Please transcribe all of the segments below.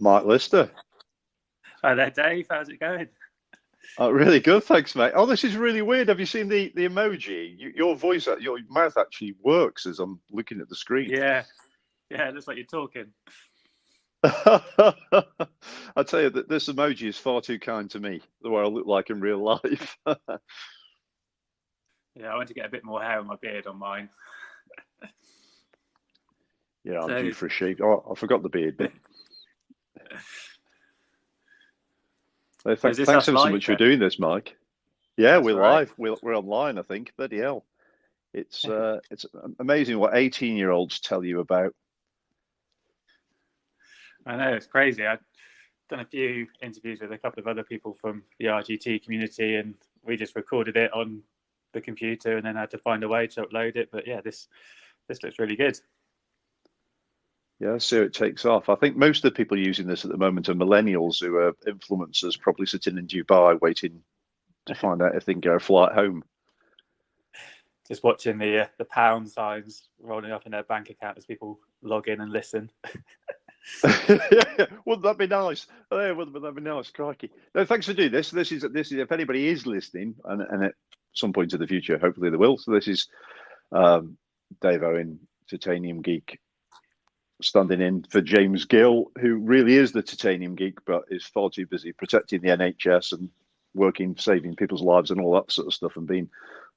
Mike Lister. Hi there, Dave. How's it going? Oh, really good, thanks, mate. Oh, this is really weird. Have you seen the emoji? Your voice, your mouth actually works as I'm looking at the screen. Yeah, yeah. It looks like you're talking. I tell you that this emoji is far too kind to me, the way I look like in real life. Yeah, I want to get a bit more hair on my beard on mine. Yeah, I'm due So, for a shave. Oh, I forgot the beard bit. so is this Thanks us ever so live much for then? doing this, Mike. Yeah, That's we're all right. live. We're online, I think. Bloody hell. It's amazing what 18-year-olds tell you about. I know it's crazy. I've done a few interviews with a couple of other people from the RGT community, and we just recorded it on the computer and then had to find a way to upload it. But yeah, this looks really good. Yeah, so it takes off. I think most of the people using this at the moment are millennials who are influencers, probably sitting in Dubai waiting to find out if they can get a flight home. Just watching the pound signs rolling up in their bank account as people log in and listen. Yeah, wouldn't that be nice? Oh, yeah, wouldn't that be nice? Crikey! No, thanks for doing this. This is if anybody is listening, and at some point in the future, hopefully they will. So this is um, Dave Owen, Titanium Geek, standing in for James Gill, who really is the Titanium Geek, but is far too busy protecting the NHS and working, saving people's lives and all that sort of stuff, and being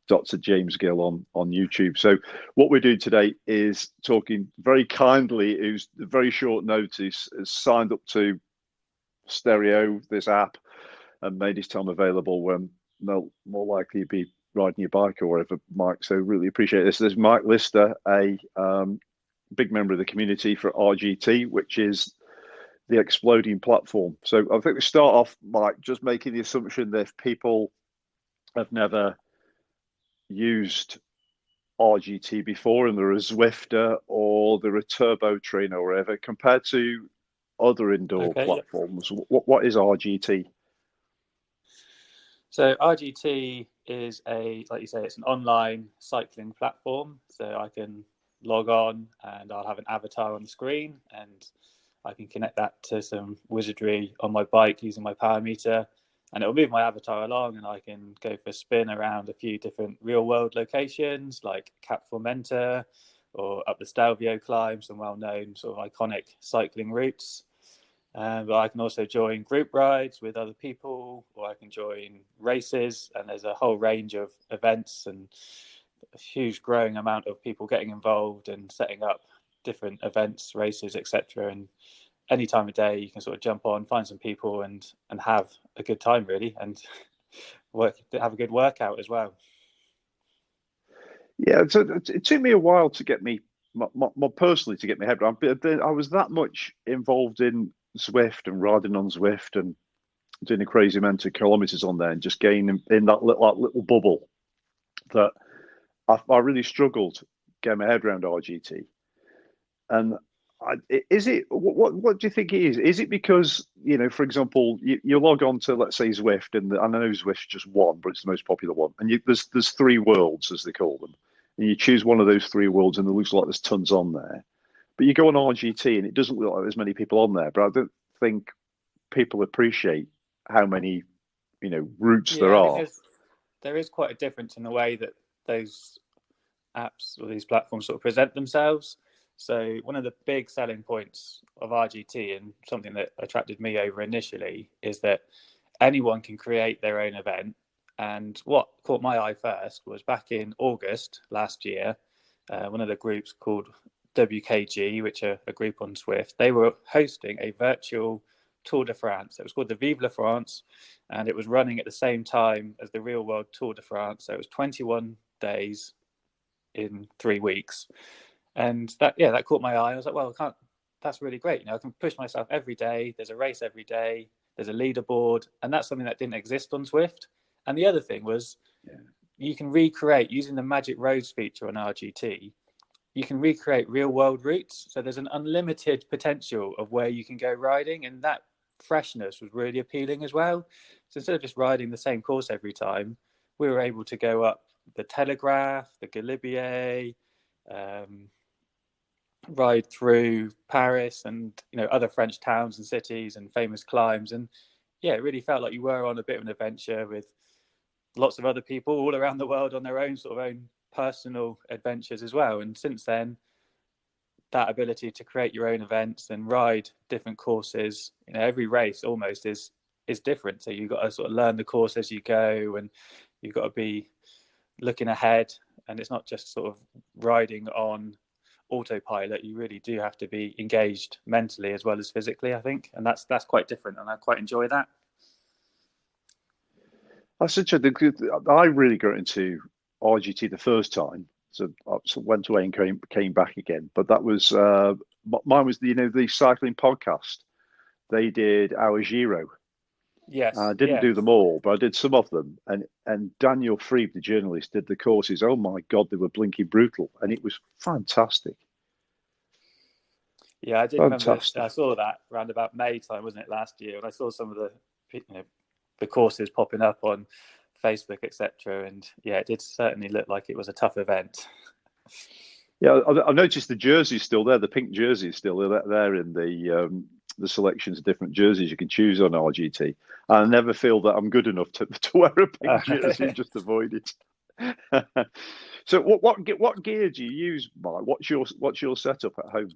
Dr. James Gill on YouTube. So what we're doing today is talking very kindly, who's very short notice, has signed up to Stereo, this app, and made his time available when they'll more likely be riding your bike or whatever, Mike. So really appreciate this. There's Mike Lister, a big member of the community for RGT, which is the exploding platform. So I think we start off, Mike, just making the assumption that if people have never used RGT before and they're a Zwifter or they're a turbo trainer or whatever, compared to other indoor Okay, yeah. platforms, what is RGT? So RGT is like you say, it's an online cycling platform. So I can log on and I'll have an avatar on the screen and I can connect that to some wizardry on my bike using my power meter and it'll move my avatar along and I can go for a spin around a few different real world locations like Cap Formenta or up the Stelvio climb, some well known sort of iconic cycling routes. But I can also join group rides with other people, or I can join races, and there's a whole range of events and a huge growing amount of people getting involved and setting up different events, races, etc. And any time of day, you can sort of jump on, find some people, and have a good time really, and have a good workout as well. Yeah, so it took me a while to get me, more personally, to get my head around. But I was that much involved in Zwift and riding on Zwift and doing a crazy amount of kilometers on there and just getting in that little bubble that I really struggled getting my head around RGT. And is it what do you think it is? Is it because for example, you log on to, let's say, Zwift, and I know Zwift's just one, but it's the most popular one, and there's three worlds as they call them, and you choose one of those three worlds, and it looks like there's tons on there. But you go on RGT, and it doesn't look like there's many people on there. But I don't think people appreciate how many routes there Yeah, I think are. there is quite a difference in the way that those apps or these platforms sort of present themselves. So one of the big selling points of RGT and something that attracted me over initially is that anyone can create their own event. And what caught my eye first was back in August last year, one of the groups called WKG, which are a group on Zwift, they were hosting a virtual Tour de France. It was called the Vive la France, and it was running at the same time as the real world Tour de France. So it was 21 days in 3 weeks. And that caught my eye. I was like, well, I can't, that's really great. I can push myself every day. There's a race every day. There's a leaderboard. And that's something that didn't exist on Zwift. And the other thing was you can recreate using the Magic Roads feature on RGT. You can recreate real world routes. So there's an unlimited potential of where you can go riding. And that freshness was really appealing as well. So instead of just riding the same course every time, we were able to go up the Telegraph, the Galibier, um, ride through Paris and other French towns and cities and famous climbs. And yeah, it really felt like you were on a bit of an adventure with lots of other people all around the world on their own personal adventures as well. And since then, that ability to create your own events and ride different courses, every race almost is different. So you've got to sort of learn the course as you go, and you've got to be looking ahead. And it's not just sort of riding on autopilot. You really do have to be engaged mentally as well as physically, I think, and that's quite different, and I quite enjoy that. That's interesting. I really got into RGT the first time, so I went away and came back again. But that was mine was the cycling podcast. They did our Giro. Yes, I didn't do them all, but I did some of them. And Daniel Freeb, the journalist, did the courses. Oh my God, they were blinking brutal, and it was fantastic. Yeah, I did remember. I saw that around about May time, wasn't it, last year? And I saw some of the courses popping up on Facebook, etc. And yeah, it did certainly look like it was a tough event. Yeah, I've noticed the jersey's still there. The pink jersey is still there in the selections of different jerseys you can choose on RGT. I never feel that I'm good enough to wear a pink jersey and just avoid it. So what gear do you use, Mike? What's your setup at home?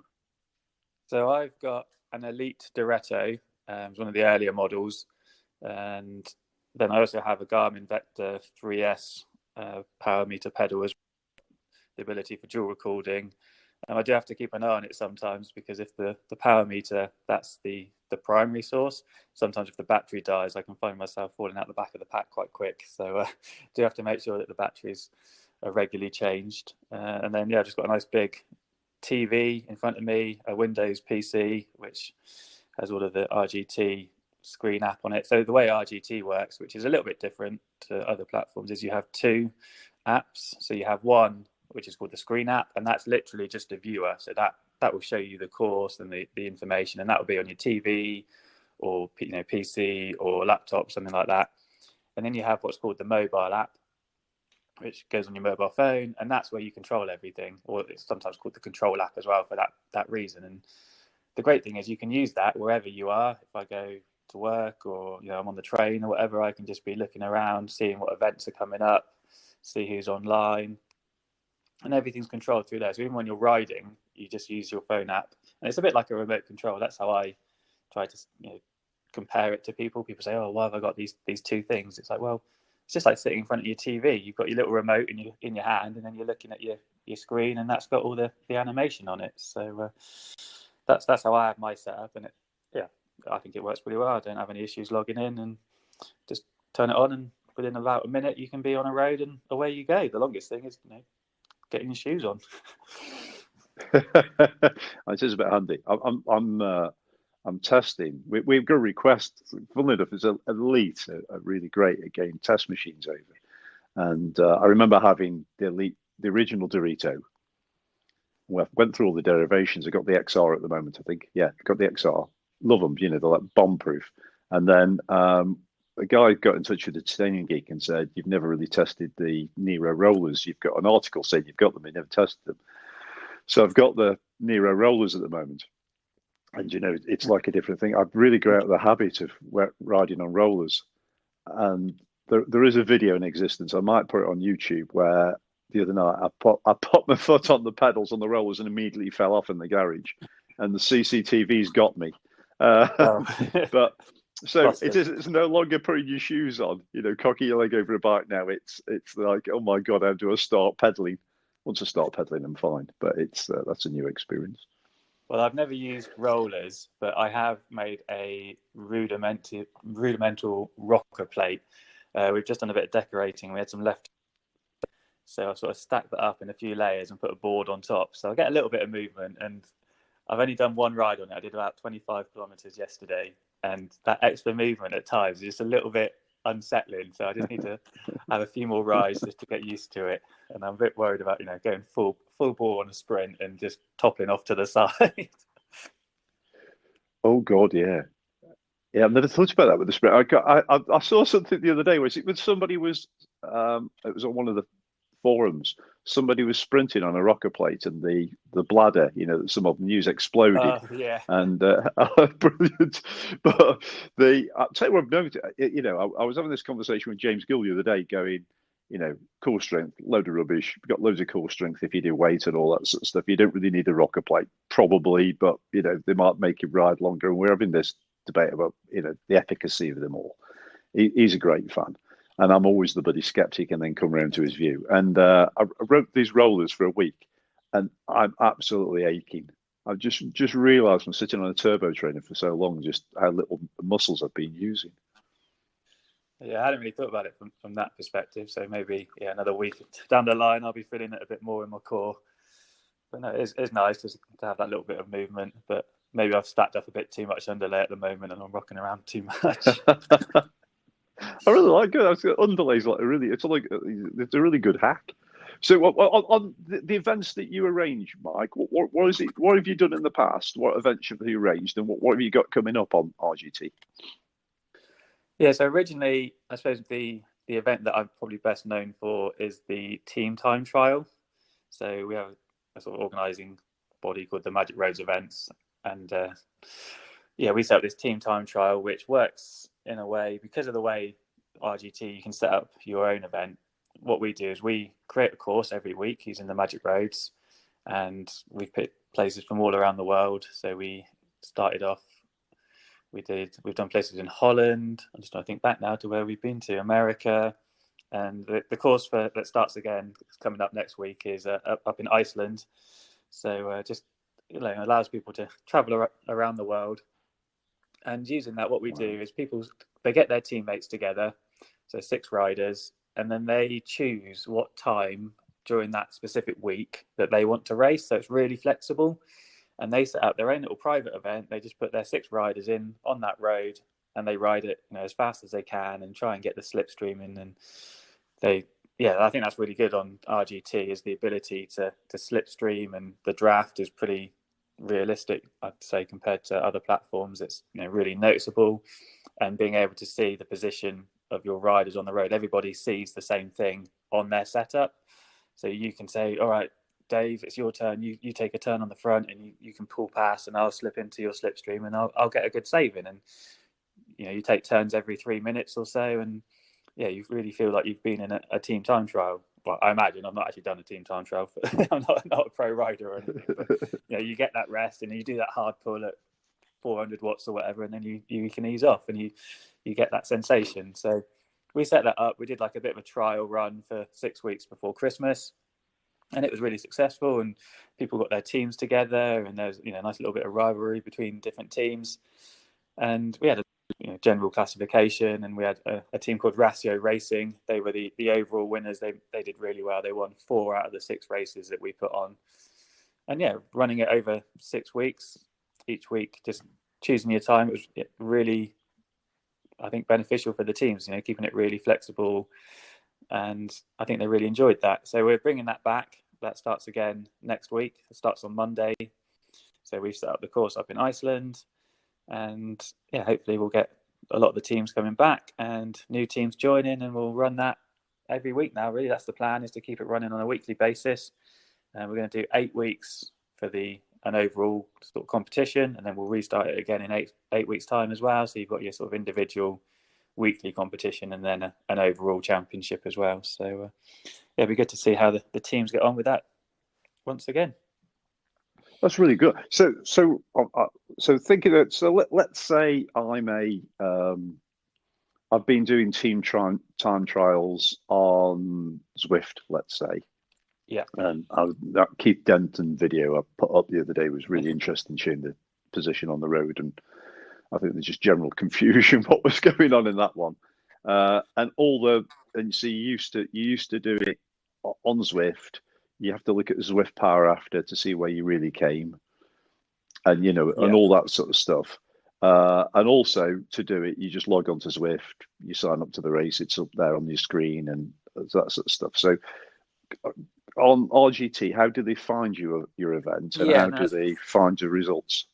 So I've got an Elite Diretto, it's one of the earlier models, and then I also have a Garmin Vector 3S power meter pedal as well, the ability for dual recording. I do have to keep an eye on it sometimes, because if the power meter, that's the primary source, sometimes if the battery dies, I can find myself falling out the back of the pack quite quick. So do have to make sure that the batteries are regularly changed. And then, yeah, I've just got a nice big TV in front of me, a Windows PC, which has all of the RGT screen app on it. So the way RGT works, which is a little bit different to other platforms, is you have two apps. So you have one which is called the screen app, and that's literally just a viewer. So that will show you the course and the information, and that will be on your TV or PC or laptop, something like that. And then you have what's called the mobile app, which goes on your mobile phone, and that's where you control everything, or it's sometimes called the control app as well for that reason. And the great thing is you can use that wherever you are. If I go to work, or I'm on the train or whatever, I can just be looking around, seeing what events are coming up, see who's online, and everything's controlled through there. So even when you're riding, you just use your phone app, and it's a bit like a remote control. That's how I try to compare it to people. People say, "Oh, why have I got these two things?" It's like, well, it's just like sitting in front of your TV. You've got your little remote in your hand, and then you're looking at your screen, and that's got all the animation on it. So that's how I have my setup, and I think it works pretty well. I don't have any issues logging in, and just turn it on, and within about a minute you can be on a road, and away you go. The longest thing is getting your shoes on. It is a bit handy. I'm testing. We've got a request. Funnily enough, it's Elite, a really great at getting test machines over. And I remember having the Elite, the original Dorito. Well, went through all the derivations. I got the XR at the moment, I think. Yeah, got the XR. Love them. They're like bomb proof. And then a guy got in touch with the Titanium Geek and said, "You've never really tested the Nero rollers. You've got an article saying you've got them, you never tested them." So I've got the Nero rollers at the moment. And, it's like a different thing. I've really got out of the habit of riding on rollers. And there is a video in existence. I might put it on YouTube, where the other night I popped my foot on the pedals on the rollers and immediately fell off in the garage. And the CCTV's got me. But so it's no longer putting your shoes on, cocking your leg over a bike now. It's like, oh my God, how do I start pedaling? Once I start pedaling, I'm fine. But that's a new experience. Well, I've never used rollers, but I have made a rudimental rocker plate. We've just done a bit of decorating. We had some left, so I've sort of stacked that up in a few layers and put a board on top. So I get a little bit of movement, and I've only done one ride on it. I did about 25 kilometers yesterday, and that extra movement at times is just a little bit unsettling. So I just need to have a few more rides just to get used to it. And I'm a bit worried about going full ball on a sprint and just toppling off to the side. Oh God, yeah. I've never thought about that with the sprint. I saw something the other day where somebody was it was on one of the forums, somebody was sprinting on a rocker plate, and the bladder, that some of them use, exploded. Yeah. And brilliant. But I'll tell you what I've noticed. I was having this conversation with James Gill the other day, going, core strength, load of rubbish. You've got loads of core strength if you do weight and all that sort of stuff. You don't really need a rocker plate, probably, but they might make you ride longer. And we're having this debate about the efficacy of them all. He's a great fan, and I'm always the bloody skeptic, and then come around to his view. And I rode these rollers for a week, and I'm absolutely aching. I've just realised from sitting on a turbo trainer for so long just how little muscles I've been using. Yeah, I hadn't really thought about it from that perspective. So maybe another week down the line, I'll be feeling it a bit more in my core. But no, it's nice to have that little bit of movement. But maybe I've stacked up a bit too much underlay at the moment, and I'm rocking around too much. I really like it. Underlays it's a really good hack. So on the events that you arrange, Mike, what is it? What have you done in the past? What events have you arranged, and what have you got coming up on RGT? Yeah, so originally, I suppose the event that I'm probably best known for is the Team Time Trial. So we have a sort of organising body called the Magic Roads Events, and we set up this Team Time Trial, which works in a way, because of the way RGT, you can set up your own event. What we do is we create a course every week using the Magic Roads, and we've picked places from all around the world. So we started off, we've done places in Holland. I'm just trying to think back now to where we've been to, America. And the course that starts again, coming up next week, is up in Iceland. So just allows people to travel around the world. And using that, what we do is they get their teammates together, so 6 riders, and then they choose what time during that specific week that they want to race. So it's really flexible. And they set up their own little private event. They just put their 6 riders in on that road, and they ride it as fast as they can and try and get the slipstream in. And I think that's really good on RGT, is the ability to slipstream, and the draft is pretty realistic, I'd say, compared to other platforms. It's really noticeable, and being able to see the position of your riders on the road. Everybody sees the same thing on their setup, so you can say, all right, Dave, it's your turn. You take a turn on the front, and you can pull past, and I'll slip into your slipstream, and I'll get a good save in. And you take turns every 3 minutes or so, and you really feel like you've been in a team time trial. Well, I imagine I've not actually done a team time trial. I'm not a pro rider or anything. But, you get that rest, and you do that hard pull at 400 watts or whatever, and then you can ease off, and you get that sensation. So we set that up. We did like a bit of a trial run for 6 weeks before Christmas, and it was really successful, and people got their teams together, and there's a nice little bit of rivalry between different teams. And we had a general classification, and we had a team called Ratio Racing. They were the overall winners. They did really well. They won 4 out of the 6 races that we put on. And running it over 6 weeks, each week just choosing your time, it was really, I think, beneficial for the teams, keeping it really flexible. And I think they really enjoyed that. So we're bringing that back. That starts again next week. It starts on Monday. So we've set up the course up in Iceland. And hopefully we'll get a lot of the teams coming back and new teams joining, and we'll run that every week now. Really, that's the plan, is to keep it running on a weekly basis. And we're going to do 8 weeks for an overall sort of competition, and then we'll restart it again in eight weeks' time as well. So you've got your sort of individual weekly competition, and then an overall championship as well. So it'd be good to see how the teams get on with that once again. That's really good. So thinking that. So let's say I've been doing team time trials on Zwift, let's say. Yeah. And that Keith Denton video I put up the other day was really interesting, showing the position on the road, and I think there's just general confusion what was going on in that one. And so you used to do it on Zwift. You have to look at Zwift Power After to see where you really came, and and all that sort of stuff. And also to do it, you just log on to Zwift, you sign up to the race, it's up there on your screen, and that sort of stuff. So on RGT, how do they find your event, and how do they find your results?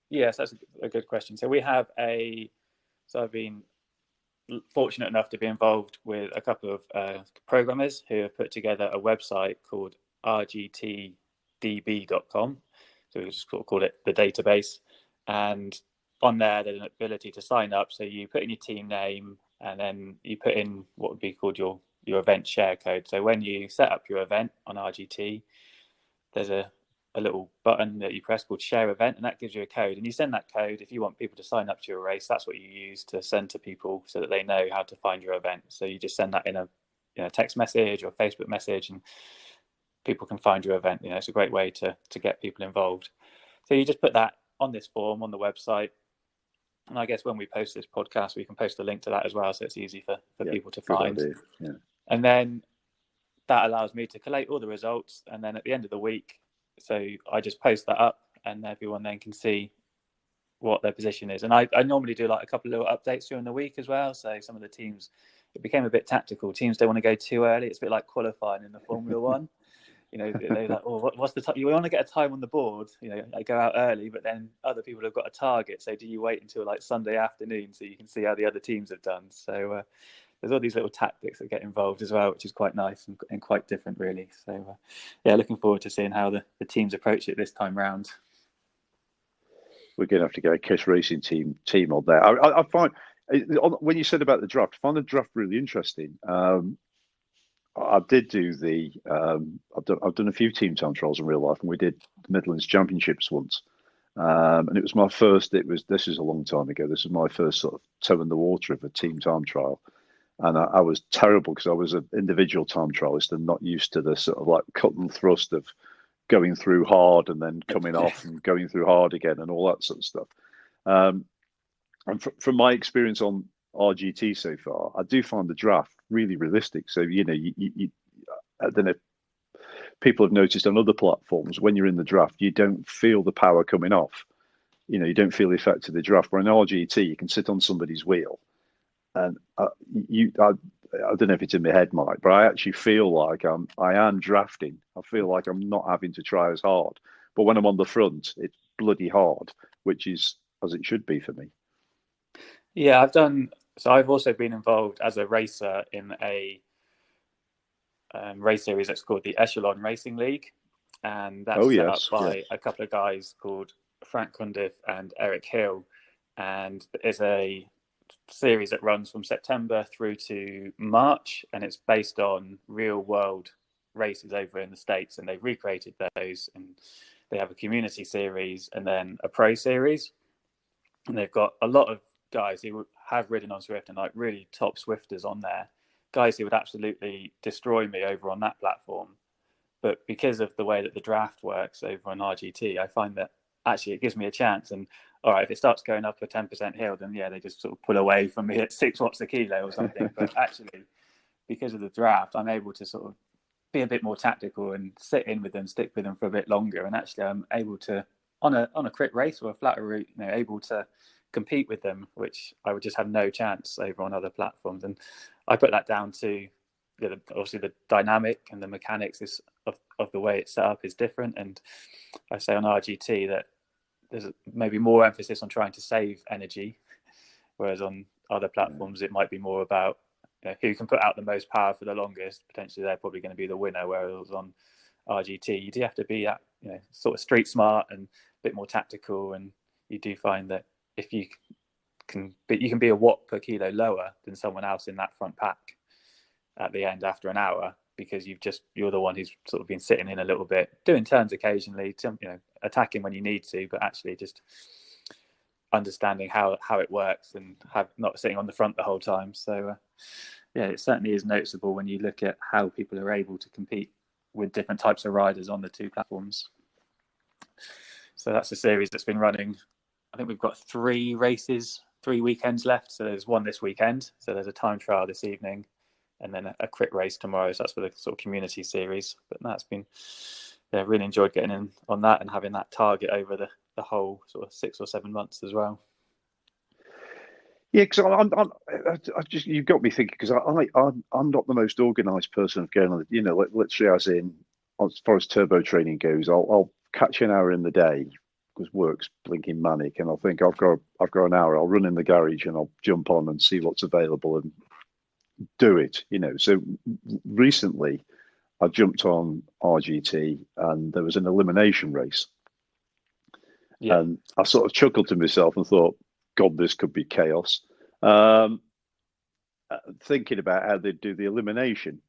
Yes, that's a good question. So we have I've been fortunate enough to be involved with a couple of programmers who have put together a website called rgtdb.com. So we just sort of call it the database. And on there, there's an ability to sign up. So you put in your team name, and then you put in what would be called your event share code. So when you set up your event on RGT, there's a little button that you press called share event, and that gives you a code, and you send that code. If you want people to sign up to your race, that's what you use to send to people so that they know how to find your event. So you just send that in a text message or Facebook message, and people can find your event. It's a great way to get people involved. So you just put that on this form on the website, and I guess when we post this podcast, we can post a link to that as well, so it's easy for people to find. Yeah. And then that allows me to collate all the results, and then at the end of the week, so I just post that up, and everyone then can see what their position is. And I normally do like a couple of little updates during the week as well. So some of the teams, it became a bit tactical. Teams don't want to go too early. It's a bit like qualifying in the Formula One. They're like, oh, what's the time? You want to get a time on the board. I go out early, but then other people have got a target. So do you wait until like Sunday afternoon so you can see how the other teams have done? So there's all these little tactics that get involved as well, which is quite nice and quite different, really. So, looking forward to seeing how the teams approach it this time round. We're going to have to get a KISS Racing team on there. I find, when you said about the draft, I find the draft really interesting. I did do I've done a few team time trials in real life, and we did the Midlands Championships once. And it was my first, this is a long time ago, this was my first sort of toe in the water of a team time trial. And I was terrible because I was an individual time trialist and not used to the sort of like cut and thrust of going through hard and then coming off and going through hard again and all that sort of stuff. And from my experience on RGT so far, I do find the draft really realistic. So, I don't know if people have noticed on other platforms, when you're in the draft, you don't feel the power coming off. You don't feel the effect of the draft. Where in RGT, you can sit on somebody's wheel. And I don't know if it's in my head, Mike, but I actually feel like I am drafting. I feel like I'm not having to try as hard. But when I'm on the front, it's bloody hard, which is as it should be for me. Yeah, I've also been involved as a racer in a race series that's called the Echelon Racing League. And that's set up by a couple of guys called Frank Cundiff and Eric Hill. And it's a series that runs from September through to March, and it's based on real world races over in the States, and they've recreated those, and they have a community series and then a pro series, and they've got a lot of guys who have ridden on Zwift and like really top Zwifters on there, guys who would absolutely destroy me over on that platform. But because of the way that the draft works over on RGT, I find that actually it gives me a chance. And all right, if it starts going up a 10% hill, then they just sort of pull away from me at 6 watts a kilo or something. But actually, because of the draft, I'm able to sort of be a bit more tactical and sit in with them, stick with them for a bit longer. And actually, I'm able to, on a crit race or a flatter route, able to compete with them, which I would just have no chance over on other platforms. And I put that down to obviously the dynamic and the mechanics of the way it's set up is different. And I say on RGT that there's maybe more emphasis on trying to save energy, whereas on other platforms it might be more about who can put out the most power for the longest. Potentially they're probably going to be the winner, whereas on RGT you do have to be that sort of street smart and a bit more tactical, and you do find that if you can be a watt per kilo lower than someone else in that front pack at the end after an hour, because you're the one who's sort of been sitting in a little bit, doing turns occasionally, attacking when you need to, but actually just understanding how it works and not sitting on the front the whole time. So it certainly is noticeable when you look at how people are able to compete with different types of riders on the two platforms. So that's a series that's been running. I think we've got 3 weekends left. So there's one this weekend. So there's a time trial this evening, and then a crit race tomorrow. So that's for the sort of community series. But that's been, really enjoyed getting in on that and having that target over the whole sort of 6 or 7 months as well. Yeah, because I just, you've got me thinking, because I'm not the most organised person of going on, literally as far as turbo training goes, I'll catch an hour in the day, because work's blinking manic, and I think I've got an hour. I'll run in the garage and I'll jump on and see what's available and do it. So recently I jumped on RGT and there was an elimination race, and I sort of chuckled to myself and thought, God, this could be chaos. Thinking about how they do the elimination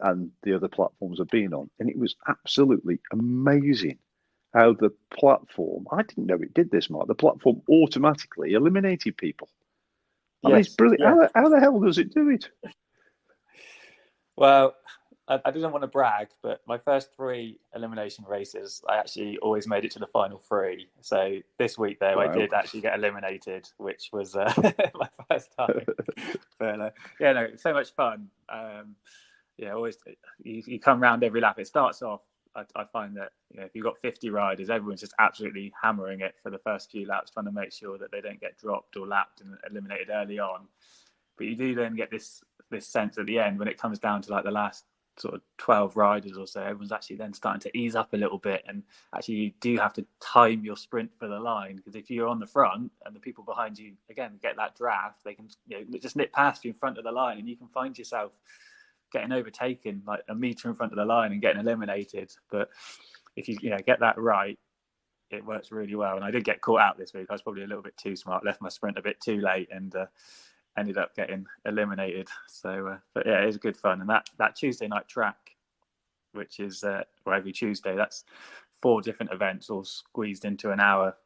and the other platforms I've been on, and it was absolutely amazing how the platform, I didn't know it did this, Mark, the platform automatically eliminated people. I mean, it's brilliant. Yeah. How the hell does it do it? Well, I didn't want to brag, but my first 3 elimination races, I actually always made it to the final 3. So this week, though, wow. I did actually get eliminated, which was my first time. But yeah, no, it's so much fun. Yeah, always you come round every lap. It starts off. I find that if you've got 50 riders, everyone's just absolutely hammering it for the first few laps, trying to make sure that they don't get dropped or lapped and eliminated early on. But you do then get this sense at the end when it comes down to like the last sort of 12 riders or so, everyone's actually then starting to ease up a little bit, and actually you do have to time your sprint for the line, because if you're on the front and the people behind you again get that draft, they can just nip past you in front of the line, and you can find yourself getting overtaken like a meter in front of the line and getting eliminated. But if you get that right, it works really well. And I did get caught out this week. I was probably a little bit too smart, left my sprint a bit too late, and ended up getting eliminated. So but yeah, it was good fun. And that Tuesday night track, which is every Tuesday, that's 4 different events all squeezed into an hour.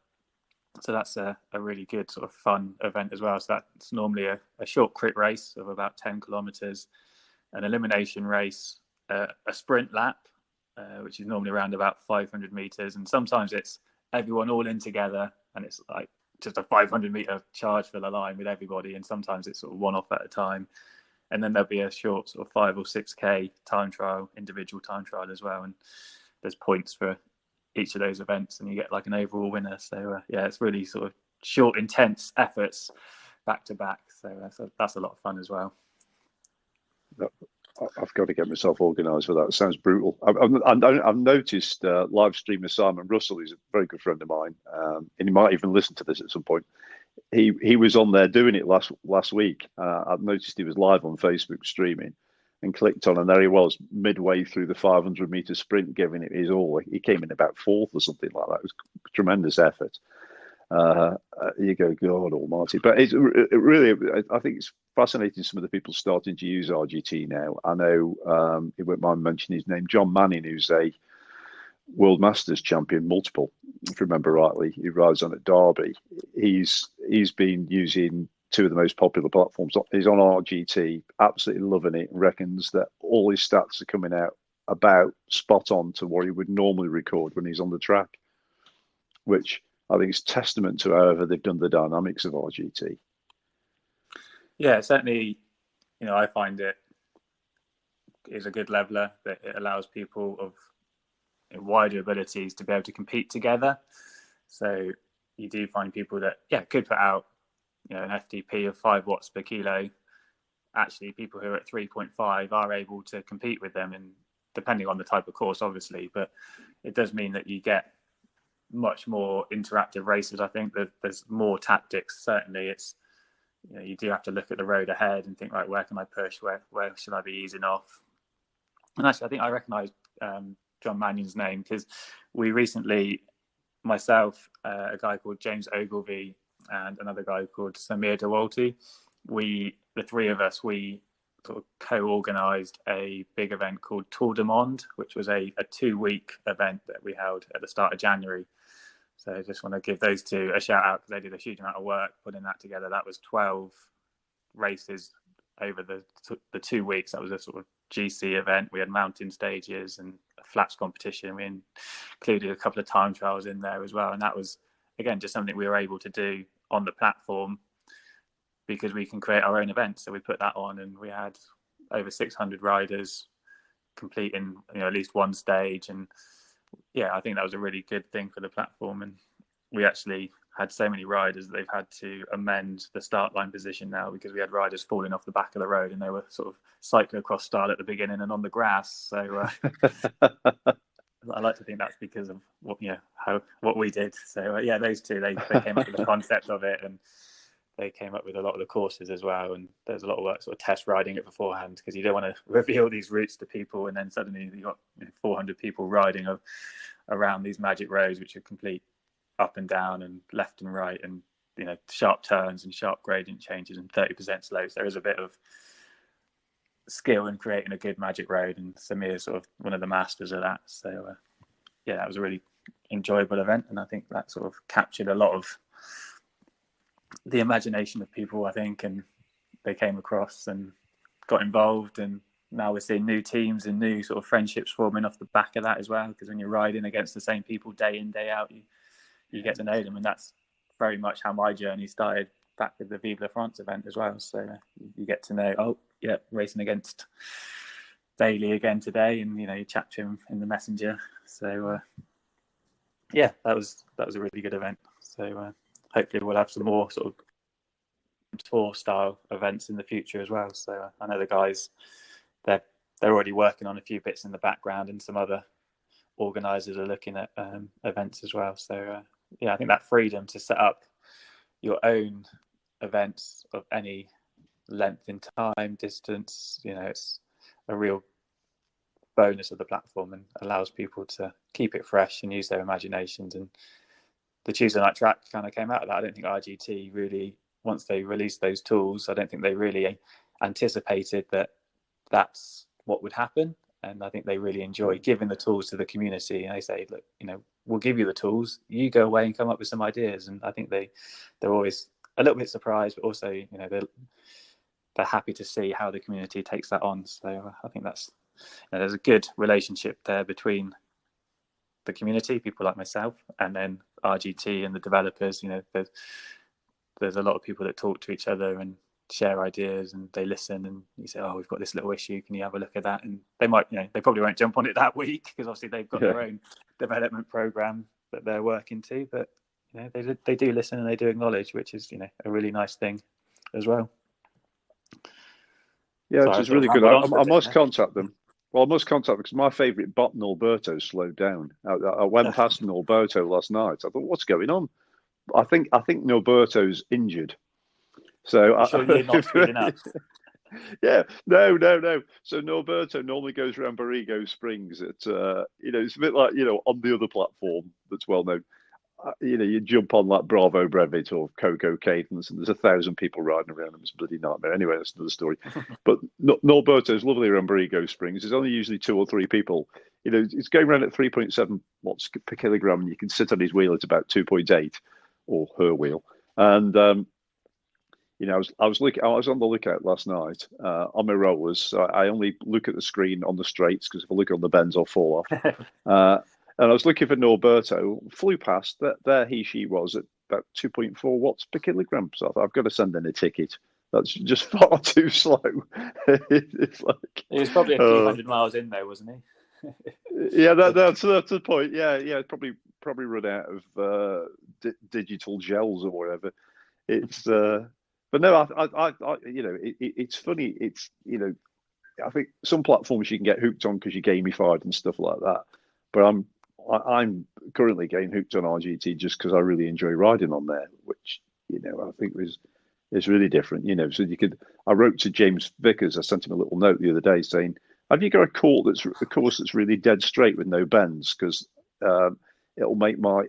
So that's a really good sort of fun event as well. So that's normally a short crit race of about 10 kilometers, an elimination race, a sprint lap, which is normally around about 500 meters. And sometimes it's everyone all in together, and it's like just a 500 meter charge for the line with everybody. And sometimes it's sort of one off at a time. And then there'll be a short sort of 5 or 6K time trial, individual time trial as well. And there's points for each of those events, and you get like an overall winner. So yeah, it's really sort of short, intense efforts back to back. So that's a lot of fun as well. I've got to get myself organised for that. It sounds brutal. I've noticed live streamer Simon Russell, who's a very good friend of mine, and he might even listen to this at some point. He was on there doing it last week. I've noticed he was live on Facebook streaming, and clicked on, and there he was midway through the 500 meter sprint, giving it his all. He came in about 4th or something like that. It was a tremendous effort. You go, God Almighty! But it really, I think it's fascinating. Some of the people starting to use RGT now. I know he won't mind mentioning his name, John Manning, who's a World Masters champion, multiple, if you remember rightly. He rides on at Derby. He's been using 2 of the most popular platforms. He's on RGT, absolutely loving it, and reckons that all his stats are coming out about spot on to what he would normally record when he's on the track, which I think it's testament to however they've done the dynamics of RGT. Yeah, certainly, I find it is a good leveler, that it allows people of wider abilities to be able to compete together. So you do find people that, could put out, an FTP of 5 watts per kilo. Actually, people who are at 3.5 are able to compete with them, and depending on the type of course, obviously, but it does mean that you get much more interactive races. I think that there's more tactics. Certainly, it's you do have to look at the road ahead and think, right, where can I push? Where should I be easing off? And actually, I think I recognise John Mannion's name, because we recently, myself, a guy called James Ogilvie, and another guy called Samir Dewalti, the 3 of us, we sort of co-organised a big event called Tour du Monde, which was a 2-week event that we held at the start of January. So I just want to give those 2 a shout out, because they did a huge amount of work putting that together. That was 12 races over the 2 weeks. That was a sort of GC event. We had mountain stages and a flats competition. We included a couple of time trials in there as well. And that was, again, just something we were able to do on the platform, because we can create our own events. So we put that on, and we had over 600 riders completing at least one stage. And I think that was a really good thing for the platform. And we actually had so many riders that they've had to amend the start line position now, because we had riders falling off the back of the road, and they were sort of cyclocross style at the beginning and on the grass. So I like to think that's because of what we did. So yeah, those two they came up with the concept of it, and they came up with a lot of the courses as well. And there's a lot of work sort of test riding it beforehand, because you don't want to reveal these routes to people and then suddenly you've got 400 people riding around these magic roads, which are complete up and down and left and right, and sharp turns and sharp gradient changes and 30% slopes. There is a bit of skill in creating a good magic road, and Samir is sort of one of the masters of that. So yeah, that was a really enjoyable event, and I think that sort of captured a lot of the imagination of people, I think, and they came across and got involved, and now we're seeing new teams and new sort of friendships forming off the back of that as well, because when you're riding against the same people day in, day out, you get to know them, and that's very much how my journey started back with the Vive la France event as well. So you get to know, racing against Daly again today, and you chat to him in the messenger. So yeah, that was a really good event. So hopefully we'll have some more sort of tour style events in the future as well. So I know the guys, they're already working on a few bits in the background, and some other organisers are looking at events as well. So yeah, I think that freedom to set up your own events of any length in time, distance, it's a real bonus of the platform, and allows people to keep it fresh and use their imaginations. And the Tuesday night track kind of came out of that. I don't think RGT really, once they released those tools, I don't think they really anticipated that that's what would happen. And I think they really enjoy giving the tools to the community. And they say, look, we'll give you the tools, you go away and come up with some ideas. And I think they're always a little bit surprised, but also, they're happy to see how the community takes that on. So I think that's, there's a good relationship there between the community, people like myself, and then RGT and the developers. There's a lot of people that talk to each other and share ideas, and they listen, and you say, we've got this little issue, can you have a look at that? And they might, they probably won't jump on it that week, because obviously they've got their own development program that they're working to, but they do listen, and they do acknowledge, which is a really nice thing as well. Yeah, which is really good. I must contact them. Well, I must contact them, because my favourite bot, Norberto, slowed down. I went past Norberto last night. I thought, what's going on? I think Norberto's injured. So sure you're not speeding up? Yeah, no. So Norberto normally goes around Barrigo Springs. It's it's a bit like on the other platform that's well known. You jump on like Bravo Brevit or Coco Cadence, and there's 1,000 people riding around them. It's a bloody nightmare. Anyway, that's another story. But Norberto's lovely around Barrigo Springs. There's only usually 2 or 3 people. It's going around at 3.7 watts per kilogram, and you can sit on his wheel at about 2.8, or her wheel. And I was on the lookout last night on my rollers. So I only look at the screen on the straights, because if I look on the bends, I'll fall off. And I was looking for Norberto, flew past. There she was at about 2.4 watts per kilogram. So I thought, I've got to send in a ticket. That's just far too slow. It's like, he was probably a few hundred miles in there, wasn't he? Yeah, that's the point. Yeah, probably run out of digital gels or whatever. It's but no, it's funny. It's I think some platforms you can get hooked on because you're gamified and stuff like that. But I'm currently getting hooked on RGT just because I really enjoy riding on there, which I think is really different. So I wrote to James Vickers. I sent him a little note the other day saying, "Have you got a course that's really dead straight with no bends? Because it'll make my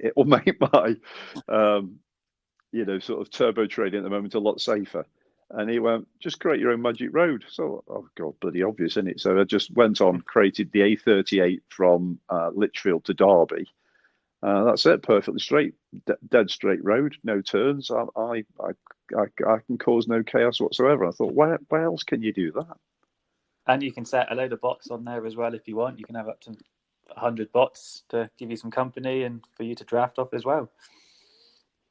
sort of turbo trading at the moment a lot safer." And he went, "Just create your own magic road." So, oh God, bloody obvious, isn't it? So I just went on, created the A38 from Lichfield to Derby. That's it, perfectly straight, dead straight road, no turns. I can cause no chaos whatsoever. I thought, where else can you do that? And you can set a load of bots on there as well if you want. You can have up to 100 bots to give you some company and for you to draft off as well.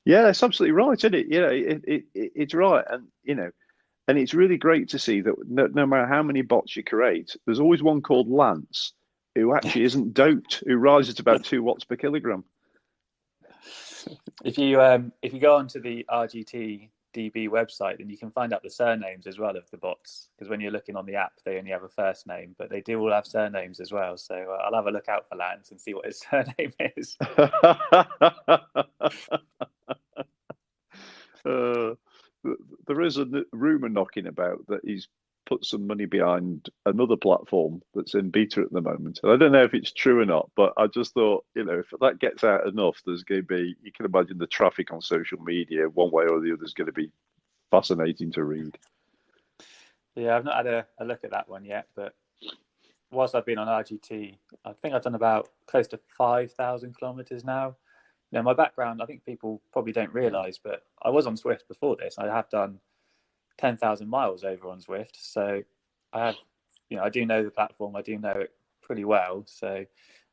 Yeah, it's absolutely right, isn't it? It's right, and and it's really great to see that no matter how many bots you create, there's always one called Lance who actually isn't doped, who rises to about 2 watts per kilogram. If you go onto the RGT DB website, then you can find out the surnames as well of the bots. Because when you're looking on the app, they only have a first name, but they do all have surnames as well. So I'll have a look out for Lance and see what his surname is. There is a rumor knocking about that he's put some money behind another platform that's in beta at the moment. And I don't know if it's true or not, but I just thought, if that gets out enough, there's going to be, you can imagine the traffic on social media, one way or the other, is going to be fascinating to read. Yeah, I've not had a look at that one yet, but whilst I've been on RGT, I think I've done about close to 5,000 kilometers now. My background, I think people probably don't realize, but I was on Zwift before this. I have done 10,000 miles over on Zwift. So I have, I do know the platform. I do know it pretty well. So I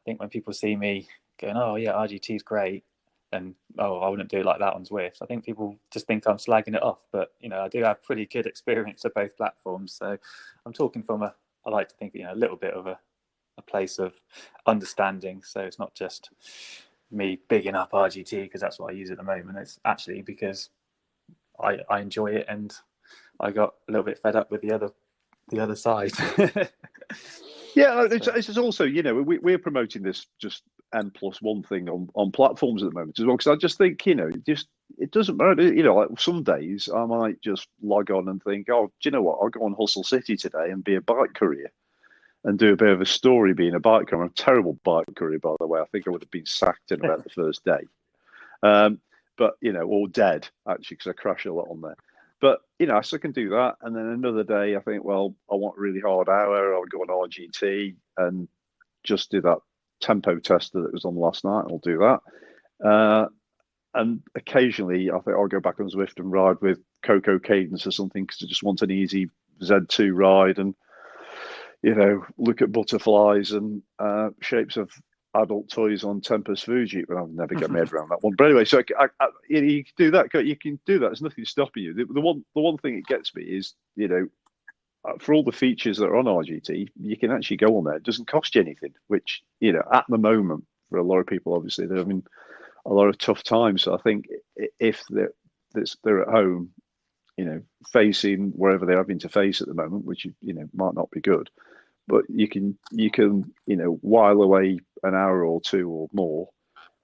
think when people see me going, oh yeah, RGT is great, and I wouldn't do it like that on Zwift, I think people just think I'm slagging it off. But, I do have pretty good experience of both platforms. So I'm talking from I like to think, a little bit of a place of understanding. So it's not just me bigging up RGT because that's what I use at the moment. It's actually because I enjoy it, and I got a little bit fed up with the other side. Yeah, it's also, we're promoting this just N+1 thing on platforms at the moment as well, because I just think, it doesn't matter. Like some days I might just log on and think, oh, do you know what? I'll go on Hustle City today and be a bike courier and do a bit of a story being a bike courier. I'm a terrible bike courier, by the way. I think I would have been sacked in about the first day. But, or dead, actually, because I crash a lot on there. But, so I can do that. And then another day, I think, well, I want a really hard hour. I'll go on RGT and just do that tempo tester that was on last night. I'll do that. And occasionally, I think I'll go back on Zwift and ride with Coco Cadence or something because I just want an easy Z2 ride and, look at butterflies and shapes of adult toys on Tempest Fuji, but I'll never get my head around that one. But anyway, so you can do that. You can do that. There's nothing stopping you. The one thing it gets me is, for all the features that are on RGT, you can actually go on there. It doesn't cost you anything, which, at the moment, for a lot of people, obviously, they're having a lot of tough times. So I think if they're at home, facing wherever they're having to face at the moment, which, might not be good, but you can while away an hour or two or more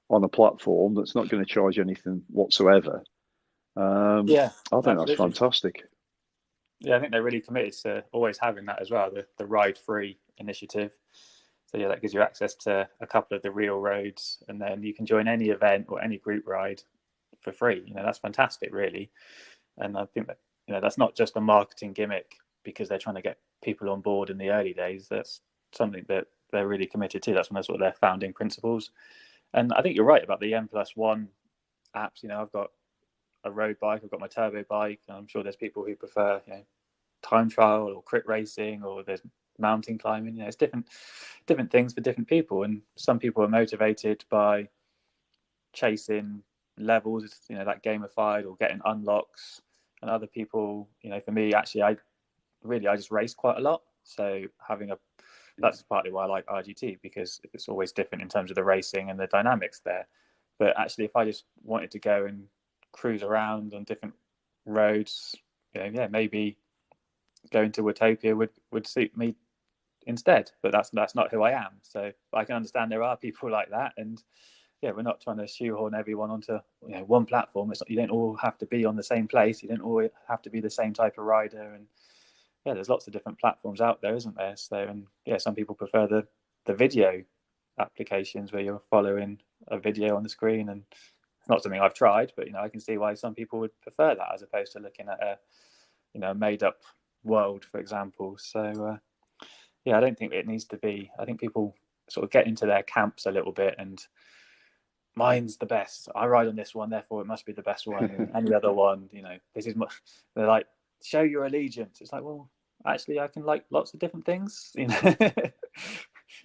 on a platform that's not going to charge anything whatsoever. I think absolutely. That's fantastic. Yeah, I think they're really committed to always having that as well, the ride-free initiative. So yeah, that gives you access to a couple of the real roads, and then you can join any event or any group ride for free. That's fantastic, really. And I think that that's not just a marketing gimmick because they're trying to get people on board in the early days. That's something that they're really committed to. That's one of their founding principles. And I think you're right about the N+1 apps. I've got a road bike, I've got my turbo bike, and I'm sure there's people who prefer time trial or crit racing, or there's mountain climbing. It's different things for different people, and some people are motivated by chasing levels, that gamified or getting unlocks, and other people, for me, actually, I just race quite a lot, so that's partly why I like RGT, because it's always different in terms of the racing and the dynamics there. But actually, if I just wanted to go and cruise around on different roads, maybe going to Watopia would suit me instead. But that's not who I am. So I can understand there are people like that, and we're not trying to shoehorn everyone onto one platform. It's not, you don't all have to be on the same place. You don't all have to be the same type of rider, and there's lots of different platforms out there, isn't there? So, and some people prefer the video applications where you're following a video on the screen, and it's not something I've tried, but I can see why some people would prefer that as opposed to looking at a made up world, for example. So I don't think it needs to be. I think people sort of get into their camps a little bit, and mine's the best. I ride on this one, therefore it must be the best one. And any other one, this is much. They're like, show your allegiance. It's like, well, actually, I can like lots of different things.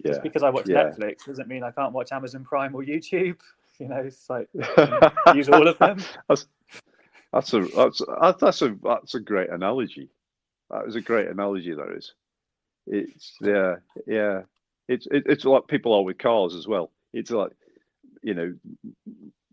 Just because I watch Netflix doesn't mean I can't watch Amazon Prime or YouTube. It's like use all of them. That's a great analogy. That was a great analogy. That is. It's It's like people are with cars as well. It's like you know,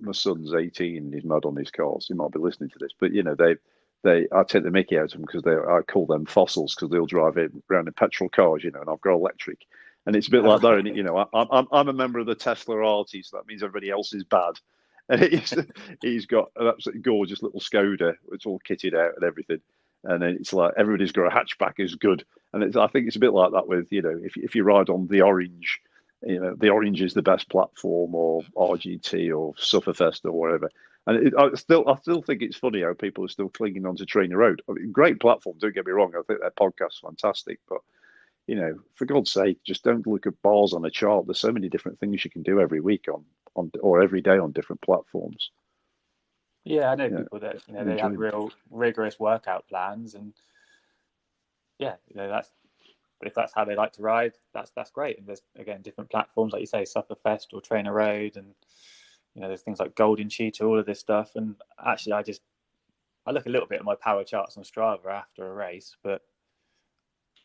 my son's 18 and he's mad on his cars. He might be listening to this, but you know, I take the mickey out of them because I call them fossils because they'll drive it around in petrol cars, you know, and I've got electric, and it's a bit like that. And you know, I'm a member of the Tesla Arty, so that means everybody else is bad. And he's got an absolutely gorgeous little Skoda. It's all kitted out and everything. And then it's like everybody's got a hatchback is good. And I think it's a bit like that with, you know, if you ride on the Orange, you know, the Orange is the best platform, or RGT or Sufferfest or whatever. And I still think it's funny how people are still clinging on to Trainer Road. I mean, great platform, don't get me wrong. I think their podcast's fantastic, but you know, for God's sake, just don't look at bars on a chart. There's so many different things you can do every week on or every day on different platforms. Yeah, I know people that, you know, they have real rigorous workout plans, and yeah, you know, if that's how they like to ride, that's great. And there's again different platforms, like you say, Sufferfest or Trainer Road, and you know, there's things like Golden Cheetah, all of this stuff. And actually, I look a little bit at my power charts on Strava after a race, but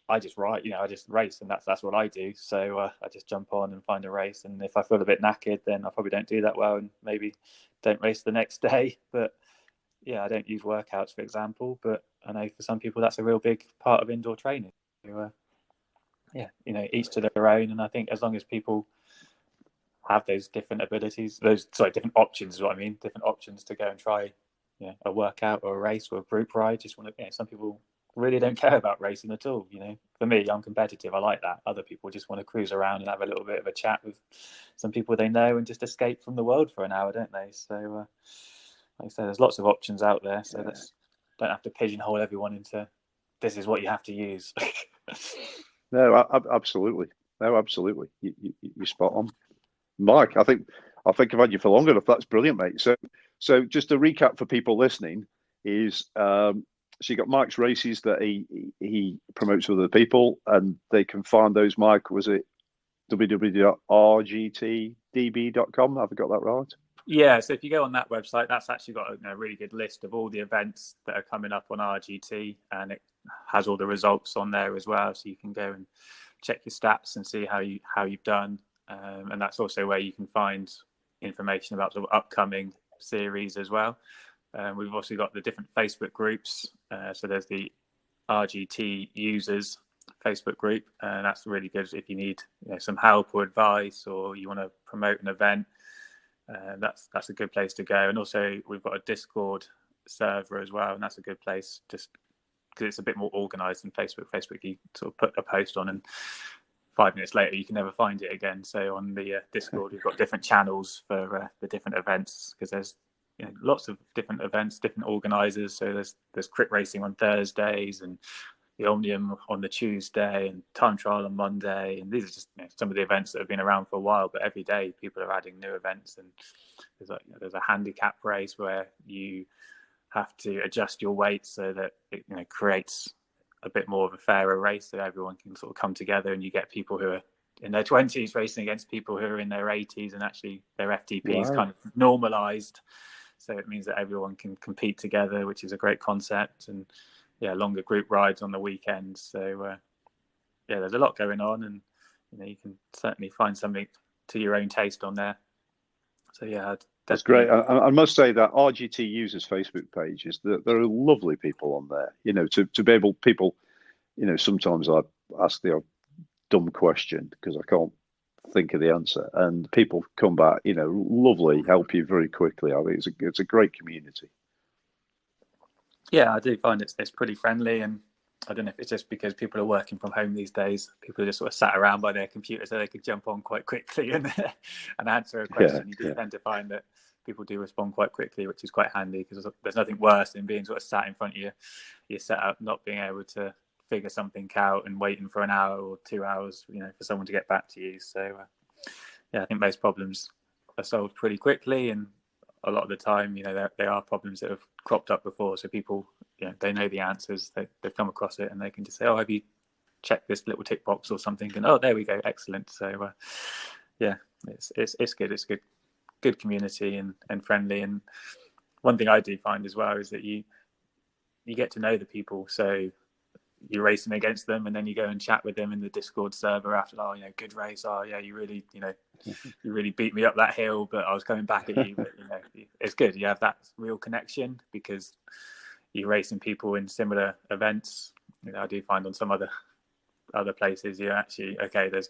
I just ride, you know, I just race, and that's what I do. So I just jump on and find a race, and if I feel a bit knackered, then I probably don't do that well, and maybe don't race the next day. But yeah, I don't use workouts, for example, but I know for some people that's a real big part of indoor training. So, yeah, you know, each to their own, and I think as long as people have those different abilities, different options is what I mean, different options to go and try, you know, a workout or a race or a group ride. Just want to, you know, some people really don't care about racing at all. You know, for me, I'm competitive. I like that. Other people just want to cruise around and have a little bit of a chat with some people they know and just escape from the world for an hour, don't they? So, like I said, there's lots of options out there. So don't have to pigeonhole everyone into this is what you have to use. No, absolutely. No, absolutely. You're spot on, Mike. I think I've had you for long enough. That's brilliant, mate. So just to recap for people listening is. So you got Mike's races that he promotes with other people, and they can find those. Mike, was it www.rgtdb.com? Have I got that right? Yeah, so if you go on that website, that's actually got a really good list of all the events that are coming up on RGT, and it has all the results on there as well. So you can go and check your stats and see how you've done, and that's also where you can find information about the upcoming series as well. We've also got the different Facebook groups. So there's the RGT users Facebook group, and that's really good if you need, you know, some help or advice, or you want to promote an event. That's a good place to go. And also we've got a Discord server as well, and that's a good place just because it's a bit more organized than Facebook. You sort of put a post on, and 5 minutes later you can never find it again. So on the Discord, we've got different channels for the different events, because there's, you know, lots of different events, different organizers. So there's crit racing on Thursdays, and the Omnium on the Tuesday, and time trial on Monday. And these are just, you know, some of the events that have been around for a while, but every day people are adding new events. And there's a handicap race where you have to adjust your weight so that it, you know, creates a bit more of a fairer race, so everyone can sort of come together, and you get people who are in their 20s racing against people who are in their 80s, and actually their FTP is kind of normalized. So it means that everyone can compete together, which is a great concept. And yeah, longer group rides on the weekends. So yeah, there's a lot going on, and you know, you can certainly find something to your own taste on there. So yeah, that's great. I must say that RGT users Facebook page there are lovely people on there. You know, to be able people, you know, sometimes I ask the dumb question because I can't think of the answer, and people come back, you know, lovely, help you very quickly. I think it's a great community. Yeah, I do find it's pretty friendly, and I don't know if it's just because people are working from home these days. People are just sort of sat around by their computer, so they could jump on quite quickly and answer a question. You do tend to find that people do respond quite quickly, which is quite handy, because there's nothing worse than being sort of sat in front of your setup, not being able to figure something out and waiting for an hour or 2 hours, you know, for someone to get back to you. So yeah, I think most problems are solved pretty quickly, and a lot of the time, you know, there are problems that have cropped up before. So people, you know, they know the answers, they've come across it, and they can just say, oh, have you checked this little tick box or something? And oh, there we go, excellent. So yeah, it's good. It's good community and friendly. And one thing I do find as well is that you get to know the people. So you're racing against them, and then you go and chat with them in the Discord server after, oh, good race. Oh yeah, you really, you really beat me up that hill, but I was coming back at you. But it's good. You have that real connection because you're racing people in similar events. I do find on some other places you're actually, okay, there's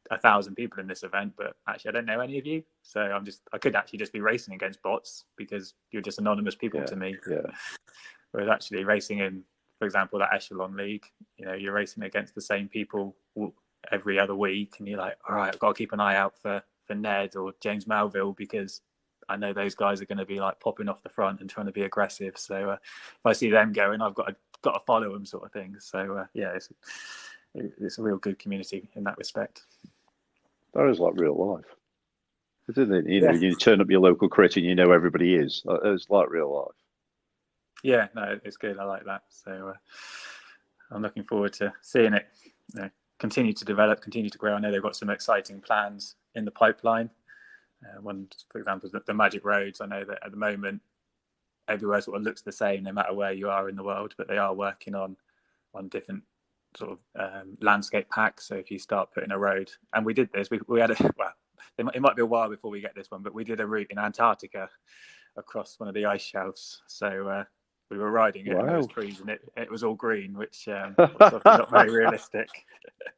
1,000 people in this event, but actually I don't know any of you, so I could actually just be racing against bots because you're just anonymous people to me. Whereas actually racing in, for example, that Echelon League, you're racing against the same people every other week, and you're like, all right, I've got to keep an eye out for Ned or James Melville because I know those guys are going to be like popping off the front and trying to be aggressive. So if I see them going, I've got to follow them, sort of thing. So it's a real good community in that respect. That is like real life, isn't it? You turn up your local crit and everybody is. It's like real life. Yeah, no, it's good. I like that. So I'm looking forward to seeing it continue to develop, continue to grow. I know they've got some exciting plans in the pipeline. One, for example, is the Magic Roads. I know that at the moment, everywhere sort of looks the same, no matter where you are in the world, but they are working on different sort of landscape packs. So if you start putting a road, and we did this, we had it might be a while before we get this one, but we did a route in Antarctica across one of the ice shelves. So we were riding it, and there was trees, and it was all green, which was not very realistic.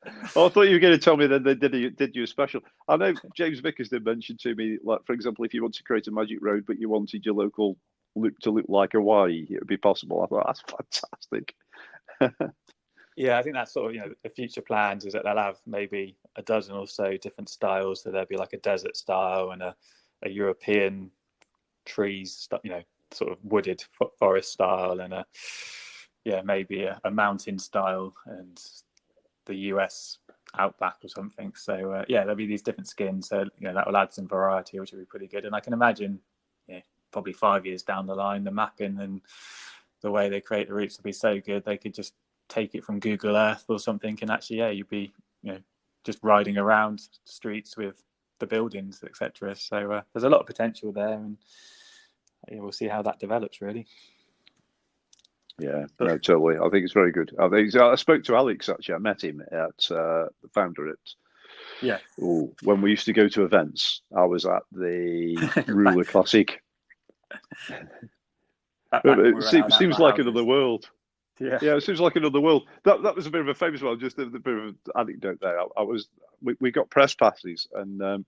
I thought you were going to tell me that they did you a special. I know James Vickers did mention to me, like, for example, if you want to create a magic road, but you wanted your local loop to look like Hawaii, it would be possible. I thought, that's fantastic. Yeah, I think that's sort of, the future plans is that they'll have maybe a dozen or so different styles. So there'll be like a desert style and a European trees, sort of wooded forest style, and maybe a mountain style, and the US outback or something. So there'll be these different skins. So that will add some variety, which will be pretty good. And I can imagine, probably 5 years down the line, the mapping and the way they create the routes will be so good they could just take it from Google Earth or something, and actually you'd be just riding around streets with the buildings, etc. So there's a lot of potential there, and we'll see how that develops, really. Yeah, no, totally. I think it's very good. I spoke to Alex, actually. I met him at the founder at when we used to go to events. I was at the Ruler Classic. It seems like another world. Yeah, it seems like another world. That was a bit of a famous one. Just a bit of an anecdote there. We got press passes, and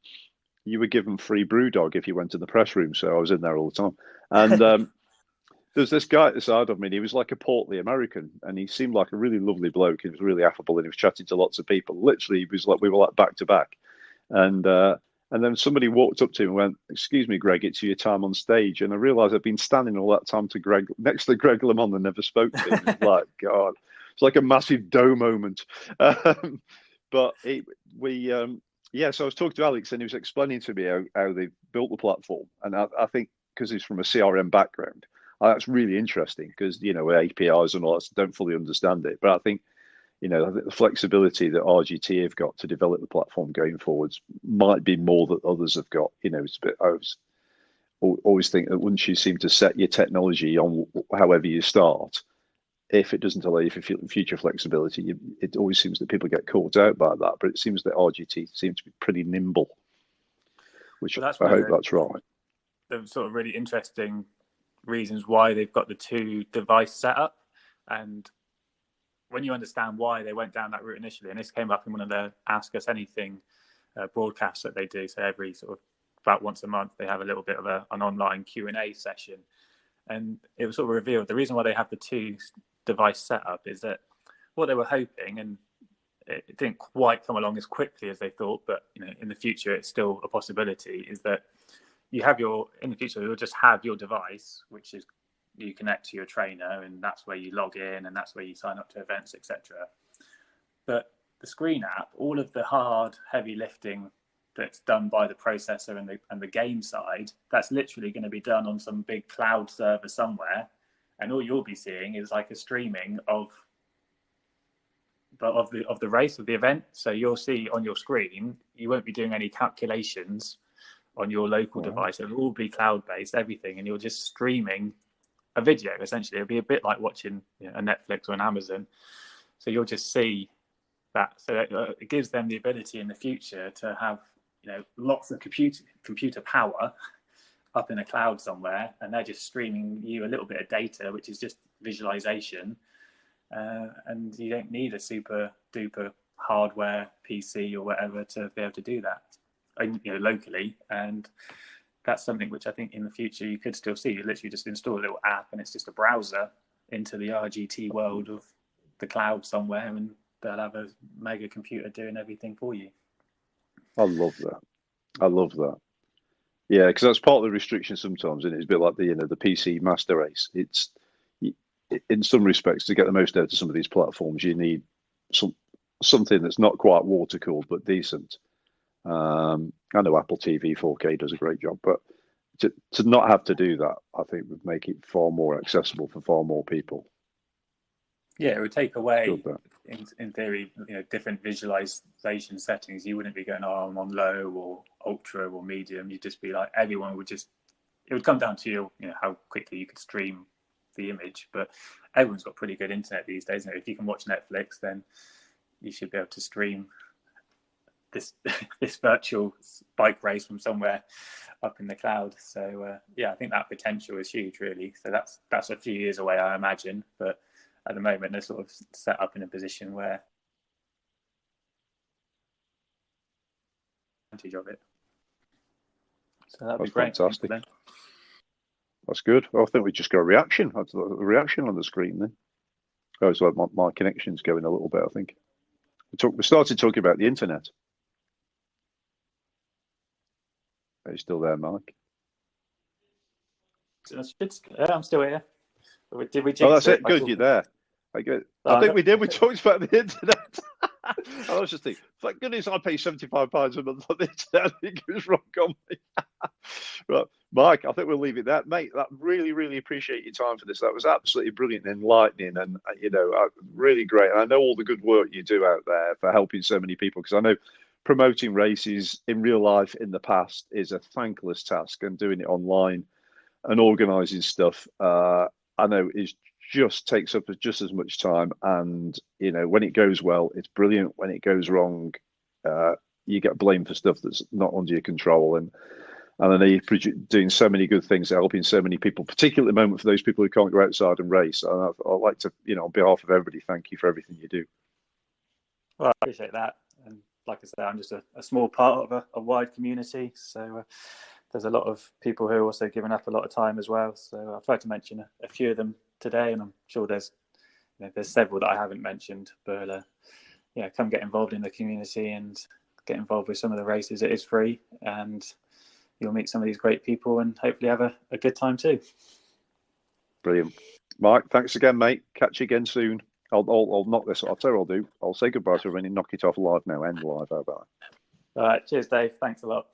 you were given free BrewDog if you went to the press room. So I was in there all the time. And there's this guy at the side of me, and he was like a portly American, and he seemed like a really lovely bloke. He was really affable, and he was chatting to lots of people. Literally, he was like, we were like back to back. And then somebody walked up to him and went, "Excuse me, Greg, it's your time on stage." And I realised I'd been standing all that time next to Greg LeMond and never spoke to him. It's like, God, it's like a massive dough moment. So I was talking to Alex, and he was explaining to me how they built the platform. And I think because he's from a CRM background, that's really interesting because, APIs and all that, don't fully understand it. But I think, the flexibility that RGT have got to develop the platform going forwards might be more that others have got. It's a bit, I always think that once you seem to set your technology on however you start, if it doesn't allow you for future flexibility, it always seems that people get caught out by that. But it seems that RGT seems to be pretty nimble, which I hope that's right. The sort of really interesting reasons why they've got the 2 device setup, and when you understand why they went down that route initially, and this came up in one of the Ask Us Anything broadcasts that they do. So every sort of about once a month, they have a little bit of an online Q&A session. And it was sort of revealed the reason why they have the 2 device setup is that what they were hoping, and it didn't quite come along as quickly as they thought, but in the future it's still a possibility, is that in the future you'll just have your device, which is you connect to your trainer, and that's where you log in, and that's where you sign up to events, etc. But the screen app, all of the hard, heavy lifting that's done by the processor and the game side, that's literally going to be done on some big cloud server somewhere, and all you'll be seeing is like a streaming of the race, of the event. So you'll see on your screen, you won't be doing any calculations on your local device. It'll all be cloud-based, everything, and you're just streaming a video. Essentially, it'll be a bit like watching a Netflix or an Amazon. So you'll just see that. So it gives them the ability in the future to have, lots of computer power up in a cloud somewhere, and they're just streaming you a little bit of data, which is just visualization, and you don't need a super duper hardware PC or whatever to be able to do that, locally. And that's something which I think in the future you could still see. You literally just install a little app, and it's just a browser into the RGT world of the cloud somewhere, and they'll have a mega computer doing everything for you. I love that. Yeah, because that's part of the restriction sometimes, and it's a bit like the PC master race. It's in some respects, to get the most out of some of these platforms, you need something that's not quite water cooled but decent. I know Apple TV 4K does a great job, but to not have to do that, I think would make it far more accessible for far more people. Yeah, it would take away, in theory, different visualization settings. You wouldn't be going, I'm on low or ultra or medium. You'd just be like, everyone would just, it would come down to how quickly you could stream the image. But everyone's got pretty good internet these days. If you can watch Netflix, then you should be able to stream this virtual bike race from somewhere up in the cloud. So I think that potential is huge, really. So that's a few years away, I imagine, but at the moment they're sort of set up in a position where advantage of it. So that'd be great. Fantastic. That's good. I think we just got a reaction. That's a reaction on the screen then. Oh, it's like my connection's going a little bit, I think. We started talking about the internet. Are you still there, Mike? I'm still here. Did we? Oh, that's it. Good, you're there. I think we did. We talked about the internet. I was just thinking, thank goodness I pay £75 a month on the internet. I think it was wrong on me. Right, Mike, I think we'll leave it there, mate. That really, really appreciate your time for this. That was absolutely brilliant and enlightening, and really great. And I know all the good work you do out there for helping so many people, because I know promoting races in real life in the past is a thankless task, and doing it online and organising stuff, I know is just takes up just as much time. And when it goes well, it's brilliant. When it goes wrong, you get blamed for stuff that's not under your control. And I know you're doing so many good things, helping so many people, particularly at the moment for those people who can't go outside and race. And I'd like to, on behalf of everybody, thank you for everything you do. Well, I appreciate that. And like I say, I'm just a small part of a wide community. So there's a lot of people who are also giving up a lot of time as well. So I've tried to mention a few of them today, and I'm sure there's several that I haven't mentioned. But come get involved in the community and get involved with some of the races. It is free, and you'll meet some of these great people and hopefully have a good time too. Brilliant. Mike, thanks again, mate. Catch you again soon. I'll knock this. I'll tell you what I'll do. I'll say goodbye to everyone and knock it off live now. End live. How about that? All right. Cheers, Dave. Thanks a lot.